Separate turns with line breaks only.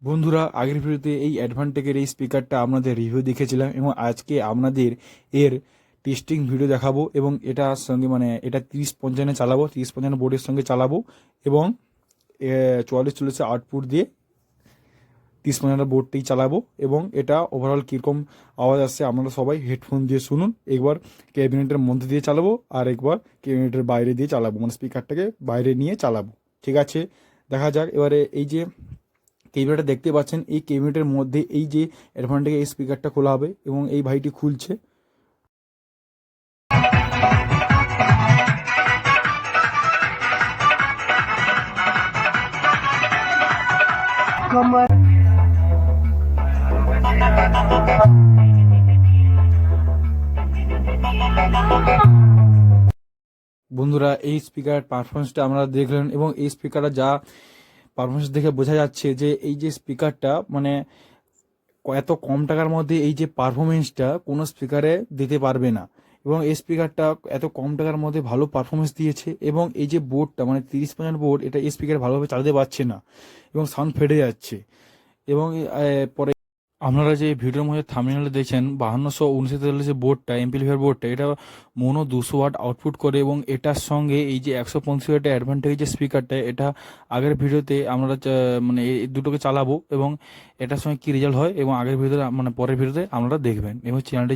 বন্ধুরা, আগের ভিডিওতে এই অ্যাডভান্টেকের এই স্পিকারটা আপনাদের রিভিউ দেখেছিলাম এবং আজকে আপনাদের এর টেস্টিং ভিডিও দেখাবো এবং এটার সঙ্গে এটা 3050 চালাবো, 3050 বোর্ডের সঙ্গে চালাবো এবং 4440 আউটপুট দিয়ে 3050 বোর্ডটাই চালাবো এবং এটা ওভারঅল কীরকম আওয়াজ আসছে আপনারা সবাই হেডফোন দিয়ে শুনুন। একবার ক্যাবিনেটের মধ্যে দিয়ে চালাবো আর একবার ক্যাবিনেটের বাইরে দিয়ে চালাবো, স্পিকারটাকে বাইরে নিয়ে চালাবো। ঠিক আছে, দেখা যাক। এবারে এই যে কেবিনেটটা দেখতে পাচ্ছেন, এই কেবিনেটের মধ্যে এই যে অ্যাডভান্টেজের এই স্পিকারটা খোলা হবে এবং এই ভাইটি খুলছে। বন্ধুরা, এই স্পিকার পারফরমেন্সটা আমরা দেখলেন এবং এই স্পিকারটা যা পারফরমেন্স দেখে বোঝা যাচ্ছে যে এই যে স্পিকারটা এত কম টাকার মধ্যে এই যে পারফরমেন্সটা কোনো স্পিকারে দিতে পারবে না এবং এই স্পিকারটা এত কম টাকার মধ্যে ভালো পারফরমেন্স দিয়েছে এবং এই যে বোর্ডটা 3050 বোর্ড, এটা এই স্পিকার ভালোভাবে চালাতে পারছে না এবং সাউন্ড ফেটে যাচ্ছে। এবং পরে আপনারা যে ভিডিওর মধ্যে থাম্বনেইলে দেখছেন 5239 যে বোর্ডটা, এমপ্লিফায়ার বোর্ডটা, এটা মনো 200 ওয়াট আউটপুট করে এবং এটার সঙ্গে এই যে 135 ওয়াটের অ্যাডভান্টেজ যে স্পিকারটা, এটা আগের ভিডিওতে আমরা এই দুটোকে চালাবো এবং এটার সঙ্গে কী রেজাল্ট হয় এবং আগের ভিডিওতে পরের ভিডিওতে আপনারা দেখবেন এবং চ্যানেলটি